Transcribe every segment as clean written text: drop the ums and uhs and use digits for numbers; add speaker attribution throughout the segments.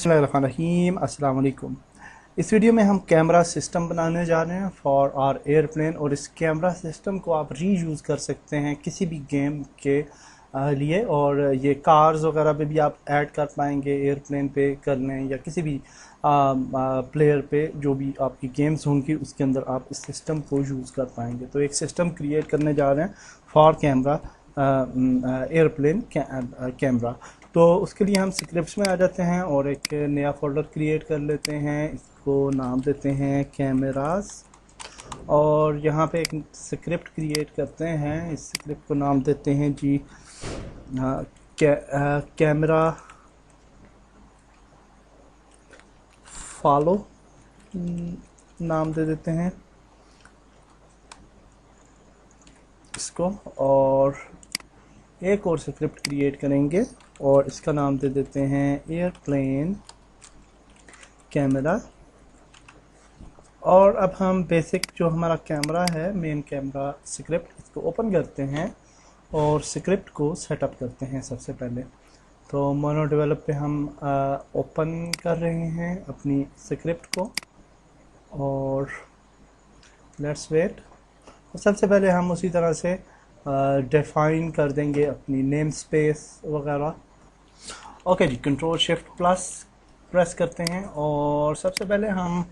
Speaker 1: बिस्मिल्लाहिर्रहमानिर्रहीम। अस्सलाम वालेकुम। इस वीडियो में हम कैमरा सिस्टम बनाने जा रहे हैं फॉर आवर एयरप्लेन, और इस कैमरा सिस्टम को आप रीयूज़ कर सकते हैं किसी भी गेम के लिए, और ये कार्स वगैरह पे भी आप ऐड कर पाएंगे, एयरप्लेन पे कर लें या किसी भी प्लेयर पे जो भी आपकी गेम्स होंगी उसके अंदर आप इस सिस्टम को यूज़ कर पाएंगे। तो एक सिस्टम क्रिएट करने जा रहे हैं फॉर कैमरा एयरप्लेन कैमरा। तो उसके लिए हम स्क्रिप्ट्स में आ जाते हैं और एक नया फोल्डर क्रिएट कर लेते हैं। इसको नाम देते हैं कैमरास, और यहाँ पे एक स्क्रिप्ट क्रिएट करते हैं। इस स्क्रिप्ट को नाम देते हैं जी कैमरा फॉलो नाम दे देते हैं इसको, और एक और स्क्रिप्ट क्रिएट करेंगे और इसका नाम दे देते हैं एयरप्लेन कैमरा। और अब हम बेसिक जो हमारा कैमरा है, मेन कैमरा स्क्रिप्ट, इसको ओपन करते हैं और स्क्रिप्ट को सेटअप करते हैं। सबसे पहले तो मोनो डेवलप पे हम ओपन कर रहे हैं अपनी स्क्रिप्ट को, और लेट्स वेट। सबसे पहले हम उसी तरह से डिफाइन कर देंगे अपनी नेम स्पेस वगैरह। ओके जी, कंट्रोल शिफ्ट प्लस प्रेस करते हैं और सबसे पहले हम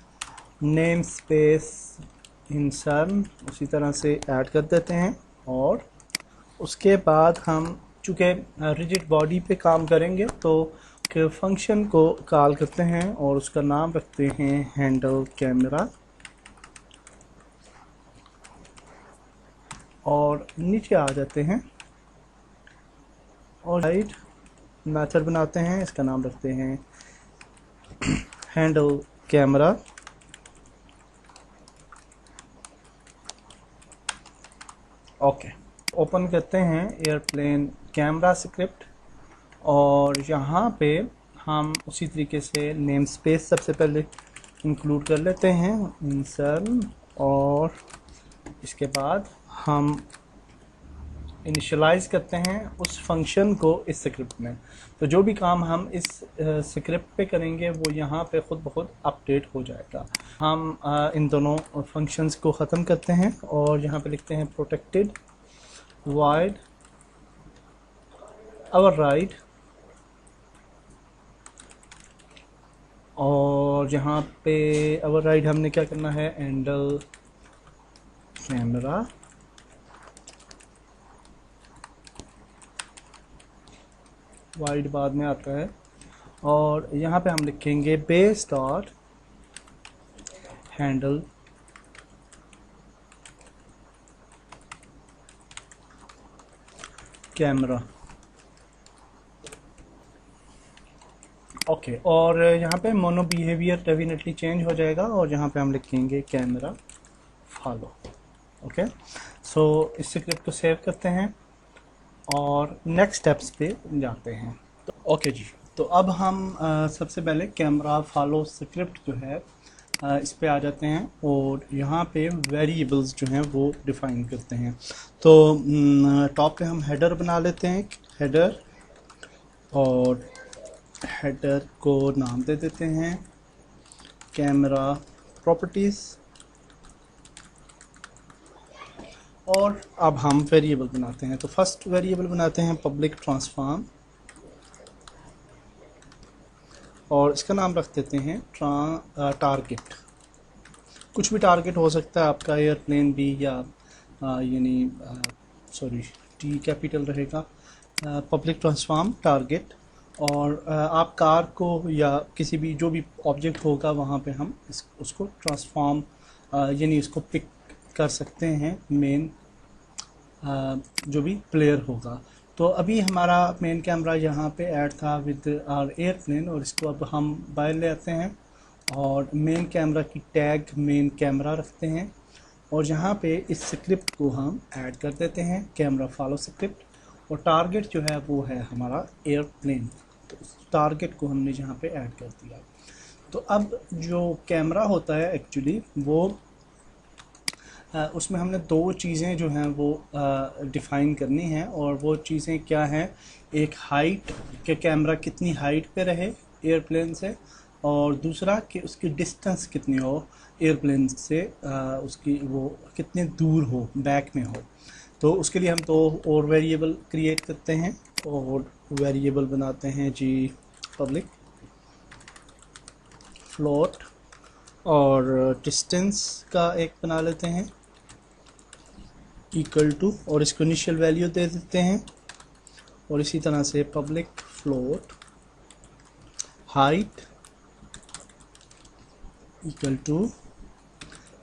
Speaker 1: नेम स्पेस इंसर्ट उसी तरह से ऐड कर देते हैं, और उसके बाद हम चूँकि रिजिड बॉडी पे काम करेंगे तो फंक्शन को कॉल करते हैं और उसका नाम रखते हैं हैंडल कैमरा, और नीचे आ जाते हैं और राइट मेथड बनाते हैं। इसका नाम रखते हैं हैंडल कैमरा। ओके, ओपन करते हैं एयरप्लेन कैमरा स्क्रिप्ट, और यहाँ पे हम उसी तरीके से नेम स्पेस सबसे पहले इंक्लूड कर लेते हैं इंसर्ट, और इसके बाद हम इनिशियलाइज़ करते हैं उस फंक्शन को इस स्क्रिप्ट में। तो जो भी काम हम इस स्क्रिप्ट पे करेंगे वो यहाँ पे ख़ुद ब खुद अपडेट हो जाएगा। हम इन दोनों फंक्शंस को ख़त्म करते हैं और यहाँ पे लिखते हैं प्रोटेक्टेड वाइड ओवरराइड, और यहाँ पे ओवरराइड हमने क्या करना है, हैंडल कैमरा, वाइड बाद में आता है, और यहाँ पे हम लिखेंगे base dot handle camera. Okay, और यहाँ पे मोनो बिहेवियर डेफिनेटली चेंज हो जाएगा, और यहाँ पे हम लिखेंगे कैमरा फॉलो। ओके, सो इस स्क्रिप्ट को सेव करते हैं और नेक्स्ट स्टेप्स पे जाते हैं। तो ओके जी, तो अब हम सबसे पहले कैमरा फॉलो स्क्रिप्ट जो है इस पे आ जाते हैं, और यहाँ पे वेरिएबल्स जो हैं वो डिफाइन करते हैं। तो टॉप पे हम हेडर बना लेते हैं, हेडर, और हेडर को नाम दे देते हैं कैमरा प्रॉपर्टीज़, और अब हम वेरिएबल बनाते हैं। तो फर्स्ट वेरिएबल बनाते हैं पब्लिक ट्रांसफॉर्म, और इसका नाम रख देते हैं टारगेट। कुछ भी टारगेट हो सकता है आपका, एयरप्लेन भी, या यानी सॉरी टी कैपिटल रहेगा, पब्लिक ट्रांसफॉर्म टारगेट। और आप कार को या किसी भी जो भी ऑब्जेक्ट होगा वहाँ पे हम उसको ट्रांसफॉर्म यानी उसको पिक कर सकते हैं मेन जो भी प्लेयर होगा। तो अभी हमारा मेन कैमरा यहाँ पे ऐड था विद आवर एयरप्लेन, और इसको अब हम बाहर ले आते हैं और मेन कैमरा की टैग मेन कैमरा रखते हैं, और यहाँ पे इस स्क्रिप्ट को हम ऐड कर देते हैं कैमरा फॉलो स्क्रिप्ट, और टारगेट जो है वो है हमारा एयरप्लेन। तो उस टारगेट को हमने यहाँ पे ऐड कर दिया। तो अब जो कैमरा होता है एक्चुअली वो उसमें हमने दो चीज़ें जो हैं वो डिफ़ाइन करनी हैं, और वो चीज़ें क्या हैं, एक हाइट के कैमरा कितनी हाइट पे रहे, एयरप्लेन से, और दूसरा कि उसकी डिस्टेंस कितनी हो एयरप्लेन से, उसकी वो कितने दूर हो, बैक में हो। तो उसके लिए हम तो और वेरिएबल क्रिएट करते हैं, और वेरिएबल बनाते हैं जी पब्लिक फ्लोट, और डिस्टेंस का एक बना लेते हैं इक्वल टू, और इसको इनिशियल वैल्यू दे देते हैं, और इसी तरह से public float height equal to,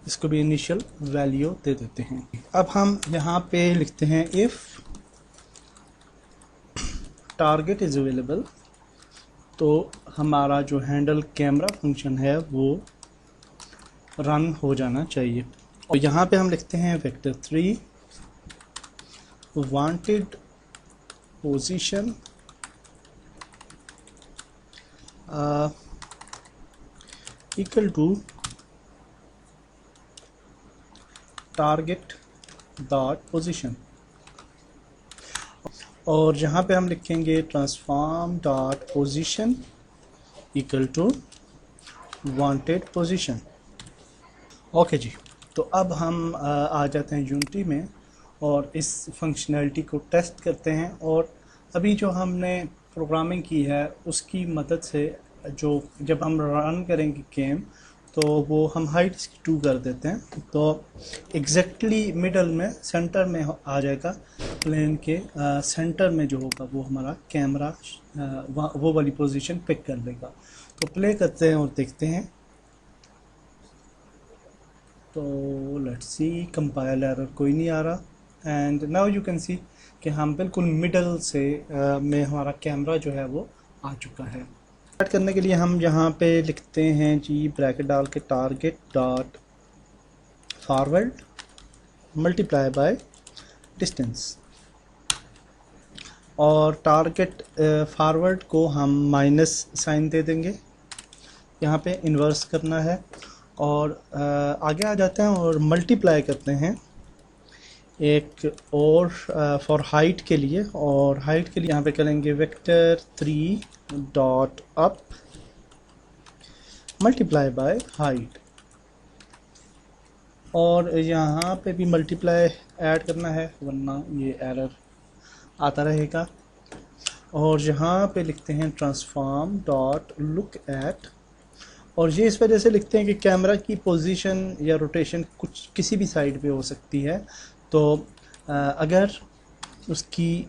Speaker 1: इसको भी इनिशियल वैल्यू दे देते हैं। अब हम यहाँ पे लिखते हैं इफ़ टारगेट इज़ अवेलेबल, तो हमारा जो हैंडल कैमरा फंक्शन है वो रन हो जाना चाहिए। और यहाँ पे हम लिखते हैं vector 3 wanted position equal to target dot position, और जहाँ पे हम लिखेंगे transform dot position equal to wanted position. Okay जी, तो अब हम आ जाते हैं यूनिटी में और इस फंक्शनैलिटी को टेस्ट करते हैं। और अभी जो हमने प्रोग्रामिंग की है उसकी मदद से जो जब हम रन करेंगे गेम, तो वो हम हाइट 2 कर देते हैं, तो एग्जैक्टली मिडल में सेंटर में आ जाएगा, प्लेन के सेंटर में जो होगा वो हमारा कैमरा वो वाली पोजीशन पिक कर लेगा। तो प्ले करते हैं और देखते हैं। तो लेट्स सी, कंपाइल एरर कोई नहीं आ रहा, and now you can see कि हम बिल्कुल मिडल से में हमारा कैमरा जो है वो आ चुका है। स्टार्ट करने के लिए हम यहाँ पे लिखते हैं जी ब्रैकेट डाल के target dot forward multiply by distance, और टारगेट फॉरवर्ड को हम माइनस साइन दे देंगे, यहाँ पे इन्वर्स करना है। और आगे आ जाते हैं और मल्टीप्लाई करते हैं एक और फॉर हाइट के लिए, और हाइट के लिए यहाँ पे करेंगे vector 3 dot up multiply by height, और यहाँ पे भी मल्टीप्लाई ऐड करना है वरना ये एरर आता रहेगा। और यहाँ पे लिखते हैं ट्रांसफॉर्म डॉट लुक एट, और ये इस वजह से लिखते हैं कि कैमरा की पोजीशन या रोटेशन कुछ किसी भी साइड पे हो सकती है, तो अगर उसकी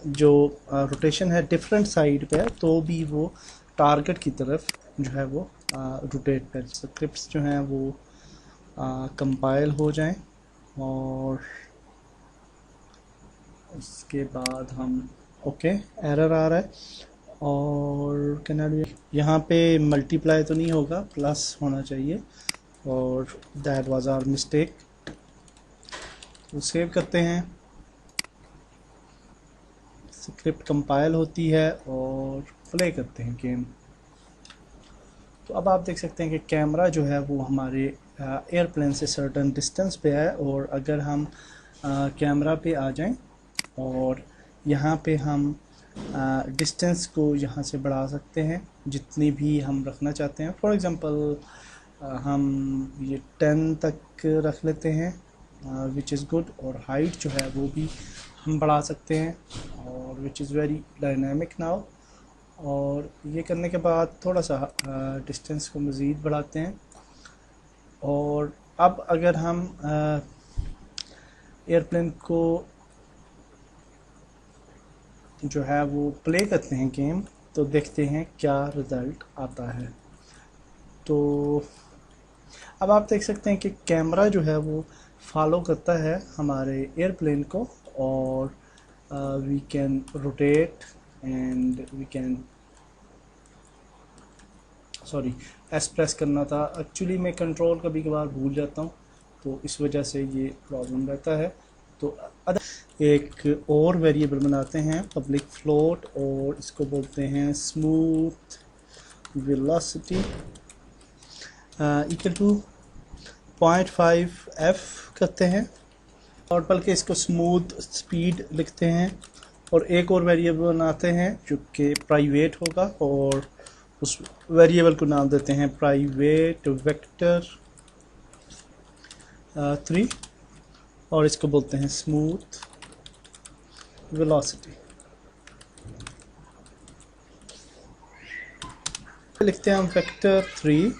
Speaker 1: जो रोटेशन है डिफरेंट साइड पे है तो भी वो टारगेट की तरफ जो है वो रोटेट कर, स्क्रिप्ट्स जो हैं वो कंपाइल हो जाएं, और उसके बाद हम ओके एरर आ रहा है, और कैन यहाँ पे मल्टीप्लाई तो नहीं होगा, प्लस होना चाहिए, और दैट वाज आवर मिस्टेक। तो सेव करते हैं, स्क्रिप्ट कंपाइल होती है और प्ले करते हैं गेम। तो अब आप देख सकते हैं कि कैमरा जो है वो हमारे एयरप्लेन से सर्टेन डिस्टेंस पे है, और अगर हम कैमरा पे आ जाएं और यहाँ पे हम डिस्टेंस को यहाँ से बढ़ा सकते हैं जितनी भी हम रखना चाहते हैं। फॉर एग्ज़ाम्पल हम ये 10 तक रख लेते हैं, विच इज़ गुड, और हाइट जो है वो भी हम बढ़ा सकते हैं, और which is very dynamic now. और ये करने के बाद थोड़ा सा डिस्टेंस को मज़ीद बढ़ाते हैं। और अब अगर हम एयरप्लेन को जो है वो प्ले करते हैं गेम, तो देखते हैं क्या रिज़ल्ट आता है। तो अब आप देख सकते हैं कि कैमरा जो है वो फॉलो करता है हमारे एयरप्लेन को, और we can rotate and we can, sorry S press करना था, एक्चुअली मैं कंट्रोल कभी कभार भूल जाता हूँ, तो इस वजह से ये प्रॉब्लम रहता है। तो एक और वेरिएबल बनाते हैं पब्लिक फ्लोट, और इसको बोलते हैं smooth velocity equal to 0.5 f करते हैं, और बल्कि इसको स्मूथ स्पीड लिखते हैं। और एक और वेरिएबल बनाते हैं जो कि प्राइवेट होगा, और उस वेरिएबल को नाम देते हैं प्राइवेट वेक्टर 3 और इसको बोलते हैं स्मूथ वेलोसिटी। लिखते हैं हम वेक्टर 3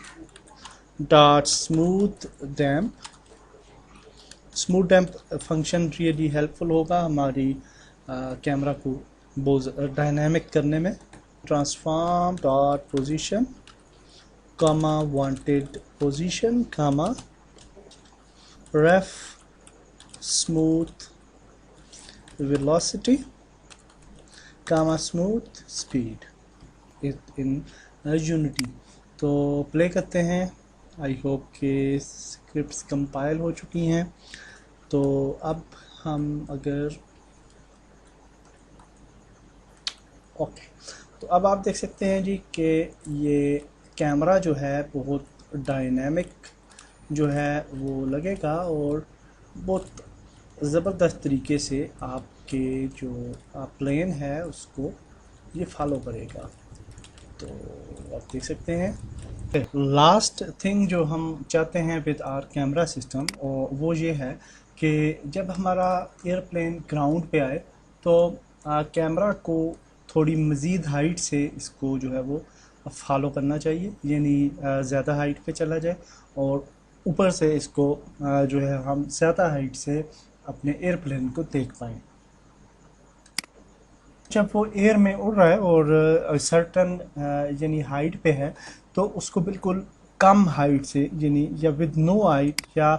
Speaker 1: डॉट स्मूथ डैम्प। स्मूथ डैम्प फंक्शन रियली हेल्पफुल होगा हमारी कैमरा को बहुत डायनामिक करने में। Transform dot position comma wanted position comma ref smooth velocity comma smooth speed in unity. तो प्ले करते हैं। आई होप के स्क्रिप्ट्स कंपाइल हो चुकी हैं। तो अब हम अगर ओके, तो अब आप देख सकते हैं जी कि ये कैमरा जो है बहुत डायनेमिक जो है वो लगेगा और बहुत ज़बरदस्त तरीके से आपके जो प्लेन है उसको ये फॉलो करेगा। तो आप देख सकते हैं लास्ट थिंग जो हम चाहते हैं विद आवर कैमरा सिस्टम और वो ये है कि जब हमारा एयरप्लेन ग्राउंड पे आए तो कैमरा को थोड़ी मज़ीद हाइट से इसको जो है वो फॉलो करना चाहिए, यानी ज़्यादा हाइट पे चला जाए और ऊपर से इसको जो है हम ज़्यादा हाइट से अपने एयरप्लेन को देख पाएँ। जब वो एयर में उड़ रहा है और सर्टन यानी हाइट पे है तो उसको बिल्कुल कम हाइट से यानी या विद नो हाइट या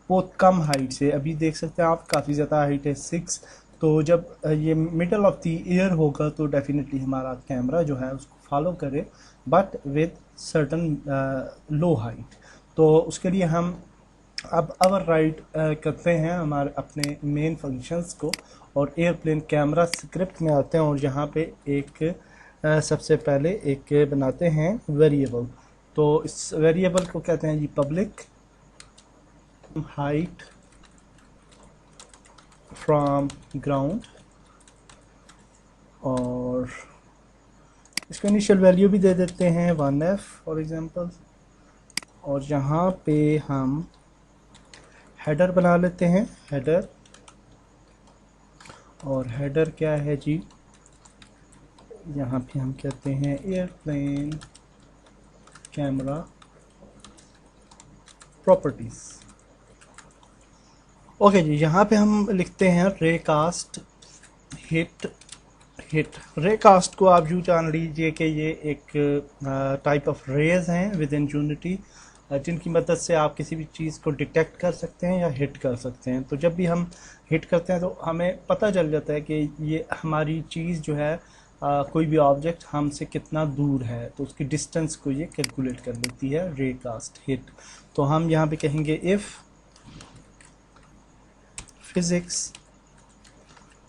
Speaker 1: बहुत कम हाइट से, अभी देख सकते हैं आप काफ़ी ज़्यादा हाइट है 6, तो जब ये मिडल ऑफ द एयर होगा तो डेफिनेटली हमारा कैमरा जो है उसको फॉलो करे but with certain low height. तो उसके लिए हम अब ओवर राइट करते हैं हमारे अपने मेन फंक्शंस को और एयरप्लेन कैमरा स्क्रिप्ट में आते हैं और यहाँ पे एक सबसे पहले एक बनाते हैं वेरिएबल। तो इस वेरिएबल को कहते हैं जी पब्लिक हाइट फ्रॉम ग्राउंड और इसको इनिशियल वैल्यू भी दे देते हैं 1F फॉर एग्जांपल। और यहाँ पे हम हेडर बना लेते हैं हेडर, और हेडर क्या है जी, यहाँ पे हम कहते हैं एयरप्लेन कैमरा प्रॉपर्टीज। ओके जी, यहाँ पे हम लिखते हैं रेकास्ट हिट। रेकास्ट को आप यूँ जान लीजिए कि ये एक टाइप ऑफ रेज हैं विद इन यूनिटी जिनकी मदद से आप किसी भी चीज़ को डिटेक्ट कर सकते हैं या हिट कर सकते हैं। तो जब भी हम हिट करते हैं तो हमें पता चल जाता है कि ये हमारी चीज़ जो है कोई भी ऑब्जेक्ट हमसे कितना दूर है, तो उसकी डिस्टेंस को ये कैलकुलेट कर लेती है रेकास्ट हिट। तो हम यहाँ पे कहेंगे इफ़ फिजिक्स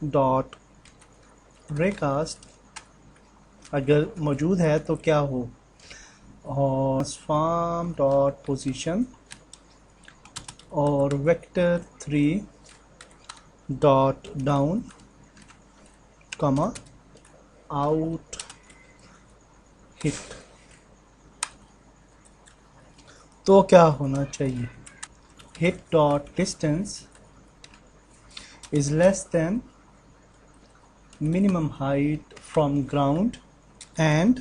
Speaker 1: डॉट रेकास्ट अगर मौजूद है तो क्या हो, और ट्रांसफॉर्म डॉट पोजीशन और vector 3 dot down comma out hit. तो क्या होना चाहिए, hit dot distance is less than minimum height from ground and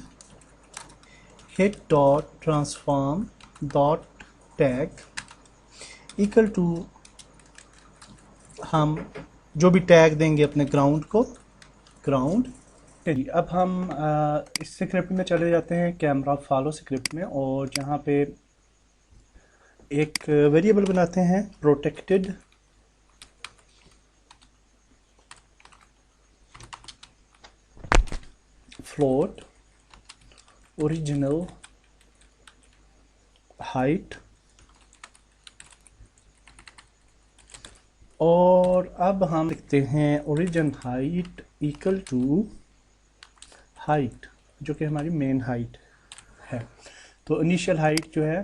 Speaker 1: hit dot transform dot tag equal to, हम जो भी टैग देंगे अपने ग्राउंड को ग्राउंड। चलिए अब हम इस स्क्रिप्ट में चले जाते हैं कैमरा फॉलो स्क्रिप्ट में, और जहाँ पे एक वेरिएबल बनाते हैं प्रोटेक्टेड फ्लोट ओरिजिनल हाइट। और अब हम लिखते हैं origin height equal to height जो कि हमारी मेन हाइट है। तो इनिशियल हाइट जो है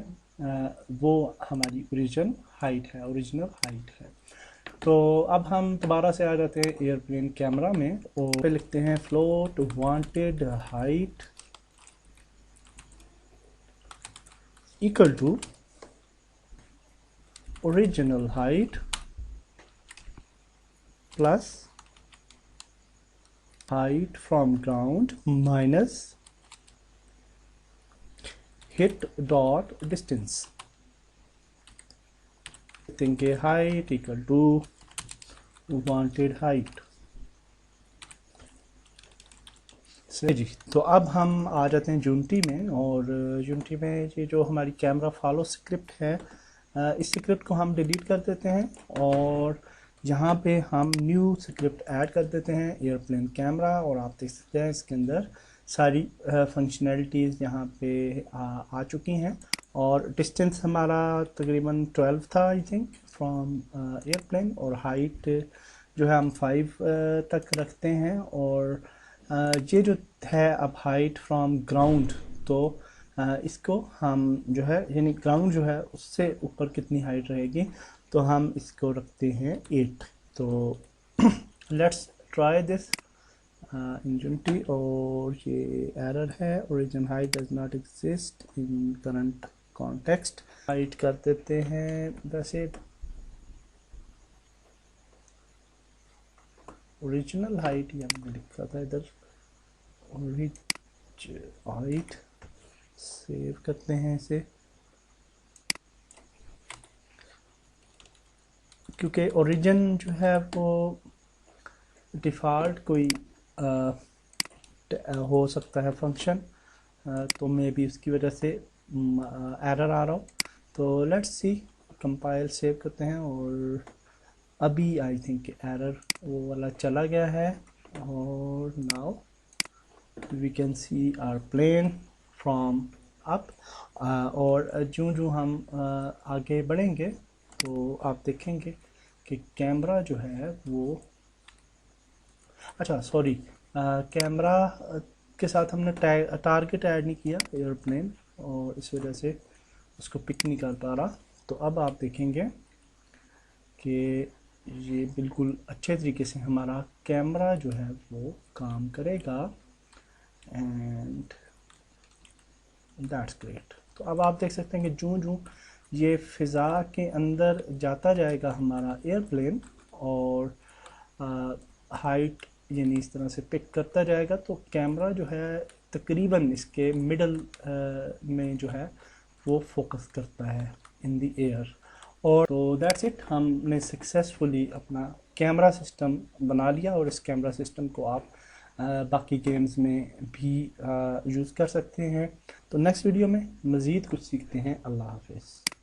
Speaker 1: वो हमारी ओरिजिनल हाइट है। तो अब हम दोबारा से आ जाते हैं एयरप्लेन कैमरा में और फिर लिखते हैं float wanted height equal to original height plus height from ground minus hit dot distance. think a height equal to wanted height. सही जी। तो अब हम आ जाते हैं यूनिटी में, और यूनिटी में ये जो हमारी कैमरा फॉलो स्क्रिप्ट है, इस स्क्रिप्ट को हम डिलीट कर देते हैं और यहाँ पे हम न्यू स्क्रिप्ट ऐड कर देते हैं एयरप्लेन कैमरा। और आप देख सकते हैं इसके अंदर सारी फंक्शनैलिटीज़ यहाँ पे आ चुकी हैं। और डिस्टेंस हमारा तकरीबन 12 था आई थिंक फ्रॉम एयरप्लेन, और हाइट जो है हम 5 तक रखते हैं। और ये जो है अब हाइट फ्रॉम ग्राउंड, तो इसको हम जो है यानी ग्राउंड जो है उससे ऊपर कितनी हाइट रहेगी, तो हम इसको रखते हैं 8। तो let's try this in unity. और ये एरर है, origin height does not exist in current context. Height कर देते हैं 10 ओरिजिनल हाइट, ये हमने लिखा था इधर हाइट। सेव करते हैं इसे, क्योंकि ओरिजिन जो है वो डिफ़ॉल्ट कोई हो सकता है फंक्शन, तो मे बी उसकी वजह से एरर आ रहा हो। तो लेट्स सी, कंपाइल सेव करते हैं, और अभी आई थिंक एरर वो वाला चला गया है। और now we can see our plane from up. और जो हम आगे बढ़ेंगे तो आप देखेंगे कि कैमरा जो है वो, अच्छा सॉरी, कैमरा के साथ हमने टारगेट ऐड नहीं किया एयरप्लेन, और इस वजह से उसको पिक नहीं कर पा रहा। तो अब आप देखेंगे कि ये बिल्कुल अच्छे तरीके से हमारा कैमरा जो है वो काम करेगा, एंड दैट्स ग्रेट। तो अब आप देख सकते हैं कि जो ये फ़िज़ा के अंदर जाता जाएगा हमारा एयरप्लेन, और हाइट यानी इस तरह से पिक करता जाएगा, तो कैमरा जो है तकरीबन इसके मिडल में जो है वो फोकस करता है इन द एयर। और तो दैट्स इट, हमने सक्सेसफुली अपना कैमरा सिस्टम बना लिया, और इस कैमरा सिस्टम को आप बाकी गेम्स में भी यूज़ कर सकते हैं। तो नेक्स्ट वीडियो में मज़ीद कुछ सीखते हैं। अल्लाह हाफिज़।